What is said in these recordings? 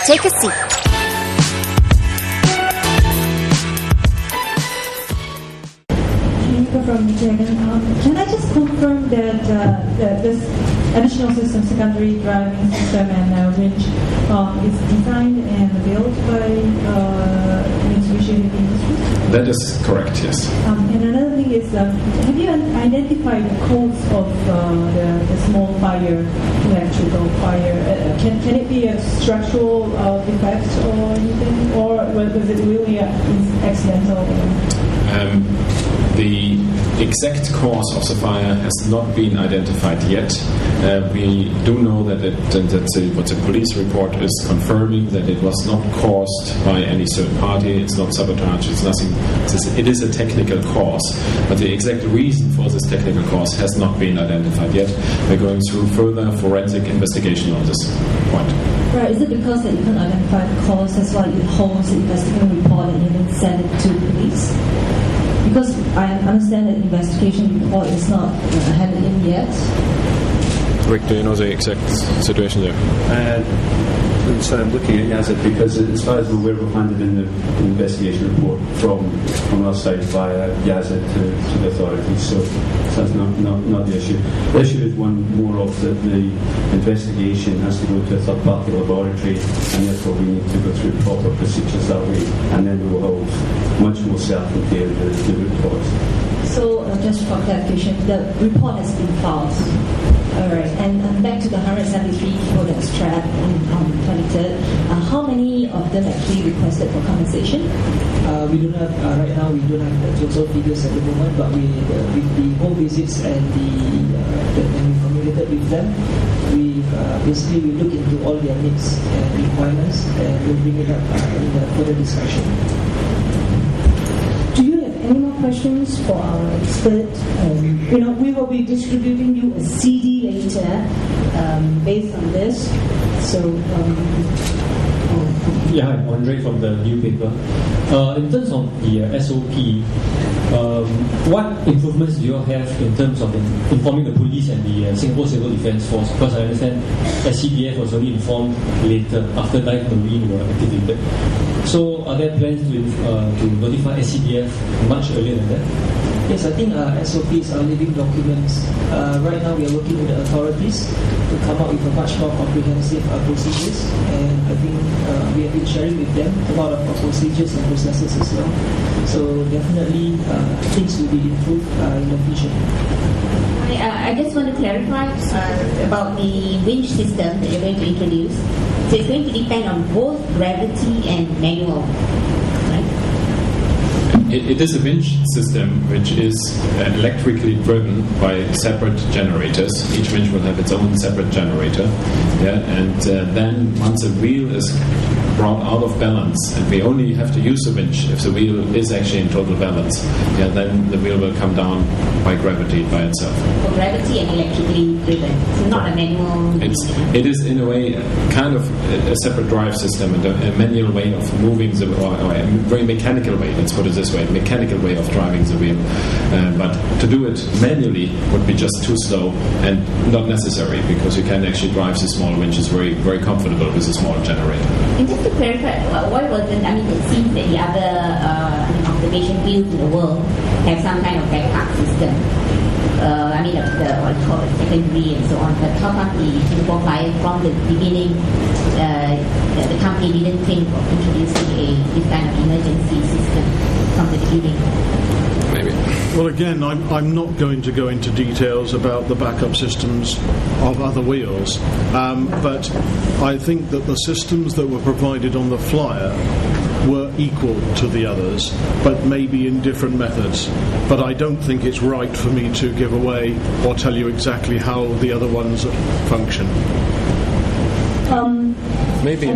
Take a seat. From can I just confirm that this additional system, secondary driving system and winch is designed and built by Mitsubishi Heavy Industries? That is correct, yes. And another thing is, have you identified the cause of the small fire, electrical fire? Can it be a structural defect or anything, or was it really accidental? The exact cause of the fire has not been identified yet. We do know that what the police report is confirming, that it was not caused by any third party. It's not sabotage. It's nothing. It is a technical cause, but the exact reason for this technical cause has not been identified yet. We're going through further forensic investigation on this point. Right. Is it because that you can identify the cause? That's why you hold the investigative report and even send it to police? Because I understand that the investigation report is not handed in yet. Rick, do you know the exact situation there? So I'm looking at Yazid because as far as we're aware, we've handed in the investigation report from our side via Yazid to the authorities. So that's not the issue. The issue is one more of that the investigation has to go to a third-party laboratory, and therefore we need to go through proper procedures that way, and then we will have much more certainty of the root cause. So just for clarification, the report has been filed. All right, and back to the 173 people that's trapped on the 23rd. How many of them actually requested for compensation? We don't have right now. We don't have the total figures at the moment, but with the home visits and when we communicated with them, we basically we look into all their needs and requirements, and we'll bring it up in the further discussion. Any more questions for our expert? We will be distributing you a CD later based on this. So, Yeah, I'm Andre from the newspaper. In terms of the SOP, what improvements do you have in terms of informing the police and the Singapore Civil Defence Force? Because I understand SCDF was only informed later after Life Marine were activated. So are there plans to notify SCDF much earlier than that? Yes, I think SOPs are living documents. Right now we are working with the authorities to come up with a much more comprehensive procedures, and I think we have been sharing with them a lot of procedures and processes as well. So definitely things will be improved in the future. I just want to clarify about the winch system that you're going to introduce. So it's going to depend on both gravity and manual, right? It is a winch system which is electrically driven by separate generators. Each winch will have its own separate generator. Yeah, and then once a wheel is brought out of balance, and we only have to use the winch if the wheel is actually in total balance, then the wheel will come down by gravity by itself. For gravity and electrically driven, so not a manual. It is in a way kind of a separate drive system and a manual way of moving or a very mechanical way. Let's put it this way: a mechanical way of driving the wheel. But to do it manually would be just too slow and not necessary, because you can actually drive the small winches very, very comfortable with a small generator. And just to clarify, why wasn't, it seems that the other observation wheels in the world have some kind of backup system. What you call it, secondary and so on. But how come the Singapore Flyer from the beginning, the company didn't think of introducing this kind of emergency system from the beginning? Maybe. Well, again, I'm not going to go into details about the backup systems of other wheels, but I think that the systems that were provided on the Flyer were equal to the others, but maybe in different methods. But I don't think it's right for me to give away or tell you exactly how the other ones function. Maybe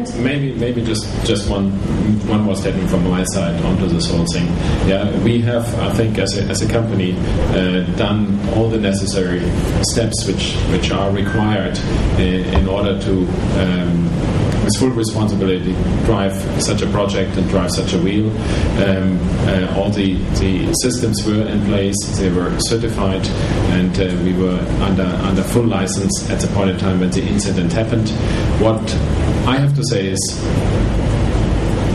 just one more statement from my side onto this whole thing. Yeah, we have, I think, as a company, done all the necessary steps which are required in order to with full responsibility drive such a project and drive such a wheel. All the systems were in place, they were certified, and we were under full license at the point in time when the incident happened. What I have to say is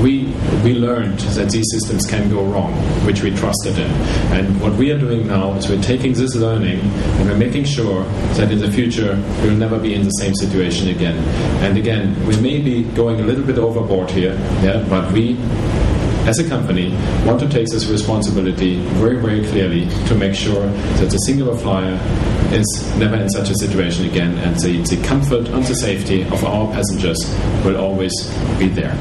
we learned that these systems can go wrong, which we trusted in. And what we are doing now is we're taking this learning and we're making sure that in the future we'll never be in the same situation again. And again, we may be going a little bit overboard here, but we, as a company, want to take this responsibility very, very clearly to make sure that the singular flyer is never in such a situation again, and the comfort and the safety of our passengers will always be there.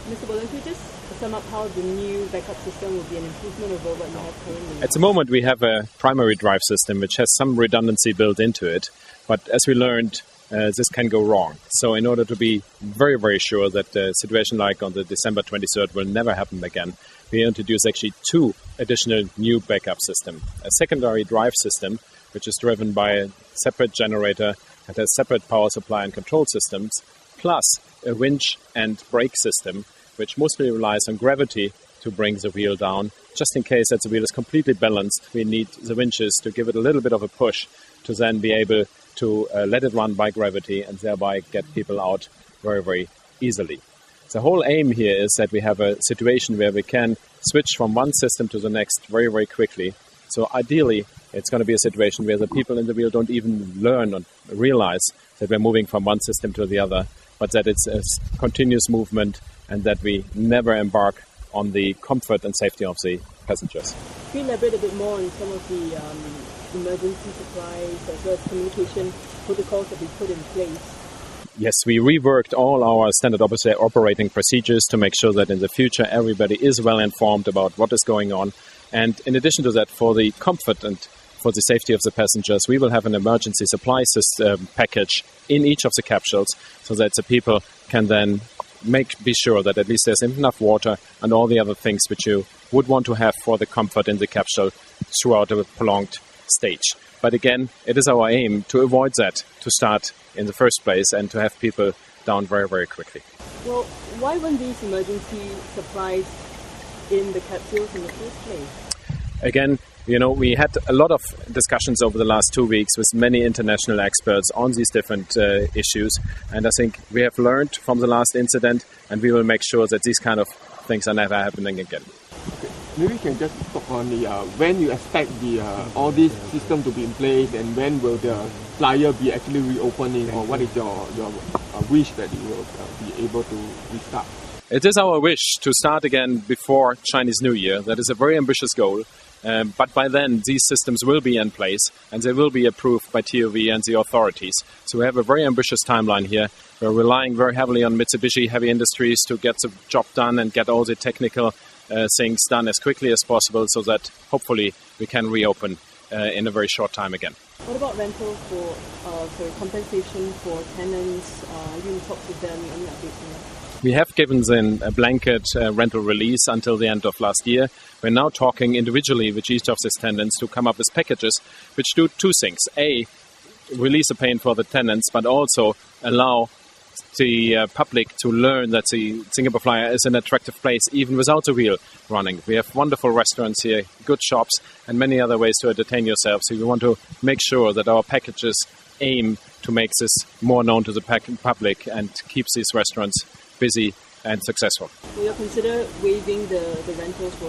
Mr. Boland, could you just sum up how the new backup system will be an improvement over what you have currently? At the moment, we have a primary drive system which has some redundancy built into it, but as we learned, this can go wrong. So in order to be very, very sure that a situation like on the December 23rd will never happen again, we introduced actually 2 additional new backup systems. A secondary drive system, which is driven by a separate generator and has separate power supply and control systems, plus a winch and brake system, which mostly relies on gravity to bring the wheel down. Just in case that the wheel is completely balanced, we need the winches to give it a little bit of a push to then be able to let it run by gravity and thereby get people out very, very easily. The whole aim here is that we have a situation where we can switch from one system to the next very, very quickly. So ideally, it's going to be a situation where the people in the wheel don't even learn or realize that we're moving from one system to the other, but that it's a continuous movement and that we never embark on the comfort and safety of the passengers. Can you elaborate a bit more on some of the emergency supplies as well as communication protocols that we put in place? Yes, we reworked all our standard operating procedures to make sure that in the future everybody is well informed about what is going on. And in addition to that, for the comfort and for the safety of the passengers, we will have an emergency supply system package in each of the capsules so that the people can then be sure that at least there's enough water and all the other things which you would want to have for the comfort in the capsule throughout a prolonged stage. But again, it is our aim to avoid that, to start in the first place and to have people down very, very quickly. Well, why weren't these emergency supplies in the capsules in the first place? Again, we had a lot of discussions over the last 2 weeks with many international experts on these different issues, and I think we have learned from the last incident, and we will make sure that these kind of things are never happening again. Okay. Maybe you can just talk on the when you expect all these systems to be in place, and when will the flyer be actually reopening, or what is your wish that you will be able to restart? It is our wish to start again before Chinese New Year. That is a very ambitious goal. But by then, these systems will be in place and they will be approved by TOV and the authorities. So we have a very ambitious timeline here. We're relying very heavily on Mitsubishi Heavy Industries to get the job done and get all the technical things done as quickly as possible so that hopefully we can reopen in a very short time again. What about rental for compensation for tenants? You talked to them, any updates on that? We have given them a blanket rental release until the end of last year. We're now talking individually with each of these tenants to come up with packages which do 2 things. A, release the pain for the tenants, but also allow the public to learn that the Singapore Flyer is an attractive place even without the wheel running. We have wonderful restaurants here, good shops, and many other ways to entertain yourself. So we want to make sure that our packages aim to make this more known to the public and keeps these restaurants busy and successful. Will you consider waiving the rentals for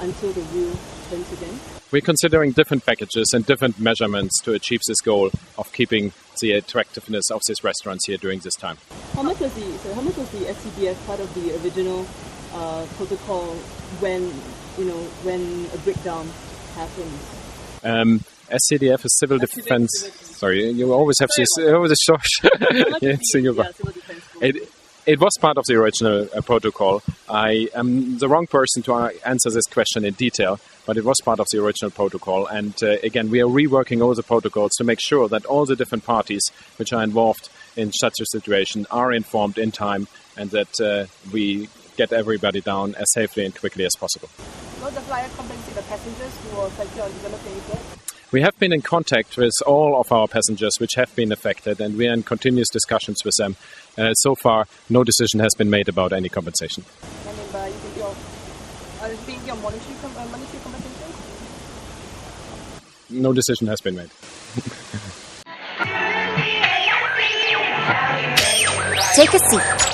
until the wheel turns again? We're considering different packages and different measurements to achieve this goal of keeping the attractiveness of these restaurants here during this time. How much was the SCDF part of the original protocol when a breakdown happens? SCDF is civil defense. Sorry, you always have this. Always short. Civil defense. It was part of the original protocol. I am the wrong person to answer this question in detail, but it was part of the original protocol. And again, we are reworking all the protocols to make sure that all the different parties which are involved in such a situation are informed in time and that we get everybody down as safely and quickly as possible. Will the flyer compensate the passengers who were affected on December 23rd? We have been in contact with all of our passengers which have been affected, and we are in continuous discussions with them. So far, no decision has been made about any compensation. No decision has been made. Take a seat.